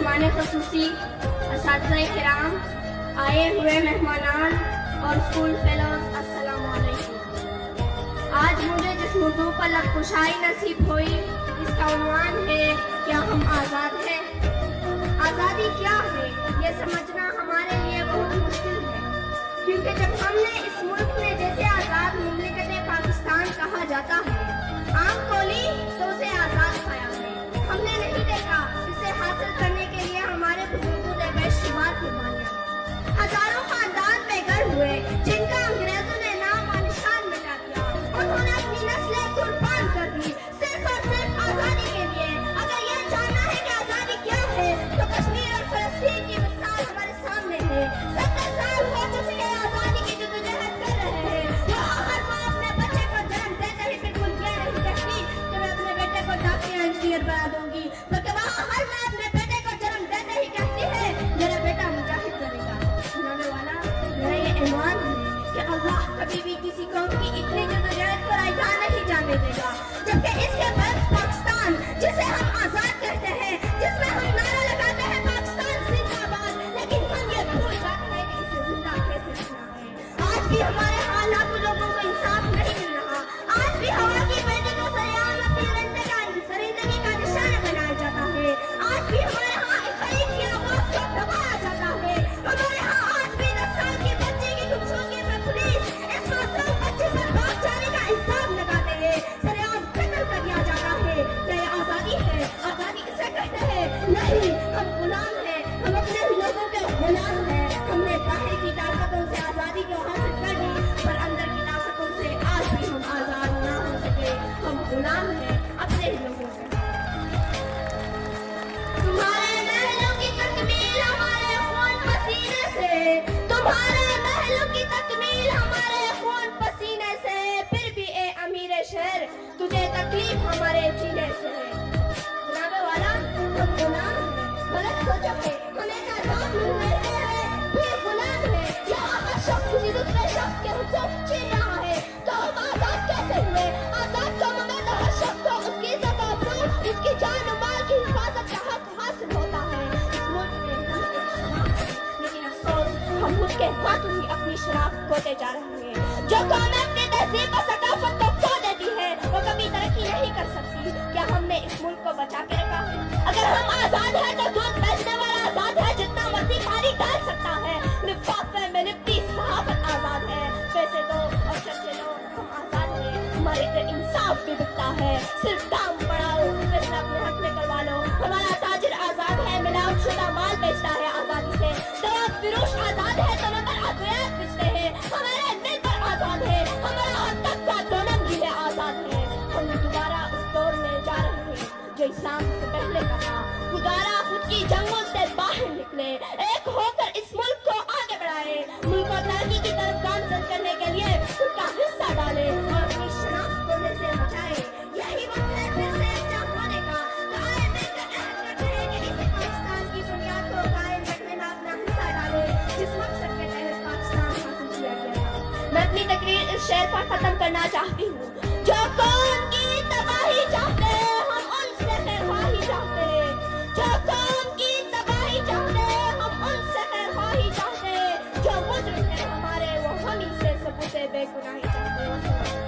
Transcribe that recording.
मेहमान ख़ुसूसी, असातिज़ा किराम, आए हुए मेहमानान और स्कूल फेलोज, अस्सलामु अलैकुम। आज मुझे जिस मौजू पर लबकुशाई नसीब हुई, इसका उन्वान है क्या हम आज़ाद हैं। आज़ादी क्या है ये समझना हमारे लिए बहुत मुश्किल है, क्योंकि जब हमने इस मुल्क में जैसे आज़ाद मुमलिकत पाकिस्तान कहा जाता है आम खोली तो उसे आज़ाद पाया है। हमने नहीं देखा इसे हासिल करने के लिए हमारे बुजुर्गों ने बेशुमार कुर्बानियां दी। हजारों खानदान बेघर हुए जिनका अंग्रेजों ने नाम और निशान मिटा दिया। उन्होंने अपनी नस्लें कुर्बान कर दी सिर्फ और सिर्फ आज़ादी के लिए। अगर ये जानना है कि आज़ादी क्या है तो कश्मीर और फलस्तीन की मिसाल हमारे सामने है। 70 साल हो चुके हैं आज़ादी की जद्दोजहद कर रहे हैं। वहाँ हर माँ अपने बच्चे को जन्म देते ही बिल्कुल ये नहीं कहती कि मैं अपने बेटे को डॉक्टर इंजीनियर बना दूंगी, बल्कि वहाँ हर माँ अपने बेटे को जन्म देते ही कहती है मेरा बेटा मुजाहिद बनेगा। सुनाने वाला मेरा ये ईमान है कि अल्लाह कभी भी किसी कौम की इतनी जद्दोजहद पर आया नहीं जाने देगा। जबकि इसके बाद पाकिस्तान जिसे हम आज़ाद कहते हैं, जिसमें हम नारा लगाते हैं पाकिस्तान जिंदाबाद, लेकिन हम ये भूल जाते हैं कि इसे जिंदा कैसे रखना है। आज भी हमारे यहाँ लाखों लोगों को इंसाफ नहीं मिल रहा। आज भी हवा की बेटे को सरेआम अपनी जिंदगी का निशाना बनाया जाता है। आज भी हमारे यहाँ एक खरीद की आवाज को दबाया जाता है। हमारे यहाँ आज भी 10 साल की बच्चे की गुमशुदगी में पुलिस इस मासूम बच्चे पर भाग जाने का इल्जाम लगाते हैं, सरेआम कत्ल कर दिया जाता है। क्या ये आज़ादी है? आज़ादी इसे कहते हैं? नहीं, हम गुलाम हैं, हम अपने लोगों के गुलाम हैं। हमने बाहर की ताकतों से आज़ादी को हासिल कर ली, पर अंदर की ताकतों से आज भी हम आज़ाद ना हो सके। हम गुलाम हैं अपने ही लोगों के। तुम्हारे महलों की तकमील हमारे खून पसीने से, तुम्हारे महलों की तकमील हमारे खून पसीने से, फिर भी ए अमीर शहर तुझे तकलीफ हमारे जीने से है। जनाबे वाला हम गुलाम हैं, गलत सोचो है, हम एक आज़ाद मुल्क में रह रहे हैं, फिर गुलाम हैं। यहाँ हर शख्स किसी दूसरे शख्स के हुकूक छीन रहा है, तो हम आज़ाद कैसे हुए? आज़ाद कौम में तो हर शख्स को उसकी इज्जत और आबरू, उसकी जान और माल की हिफाजत का हक हासिल होता है। इस मुल्क में हम एक शनाख्त है, लेकिन अफसोस हम खुद के हाथों ही अपनी शनाख्त खोते जा रहे हैं। जो कौमें अपनी तहजीब और सकाफत को खो देती है वो कभी तरक्की नहीं कर सकती। क्या हमने इस मुल्क को बचा के रखा है? अगर हम आज़ाद हैं तो दूध बेचने वाला आज़ाद है, जितना मर्जी पानी डाल सकता है। लिफाफे में लिपटी सहाफत आज़ाद है, पैसे दो और चर्चे लो, हम आज़ाद हैं। हमारे इधर इंसाफ भी बिकता है, सिर्फ दाम बढ़ाओ, फैसला अपने हक में करवा लो। हमारा ताजिर आज़ाद है, मिलावट शुदा माल बेचता है आज़ादी से। दवा फिरोश आज़ाद है तो मगर अद्वियात बेचते हैं। हमारे दिल पर आज़ाद है, हमारा हर तक का दोनम भी है आज़ाद है। हम दोबारा उस दौर में जा रहे हैं जो इस्लाम से पहले का था। दोबारा खुद की जंगों से बाहर निकले, एक होकर इस मुल्क को आगे बढ़ाए, मुल्क को तरक्की की तरफ गामजन करने के लिए उसका हिस्सा डाले और अपनी शनाख्त खोने से बचाए। यही वक्त है फिर से एकजुट होने का। तो आए मिलकर अहद करते हैं कि इसी पाकिस्तान की बुनियाद को कायम रखने में अपना हिस्सा डाले जिस मकसद के तहत पाकिस्तान हासिल किया गया था। मैं अपनी तकरीर इस शेर पर खत्म करना चाहती हूँ। जो कौम की तबाही चाहते हैं हम उनसे खैरख्वाही चाहते हैं। जो कौम की तबाही चाहते हैं हम उनसे खैरख्वाही चाहते हैं। जो मुजरिम है हमारे वो हम ही से सबूत बेगुनाही चाहते हैं।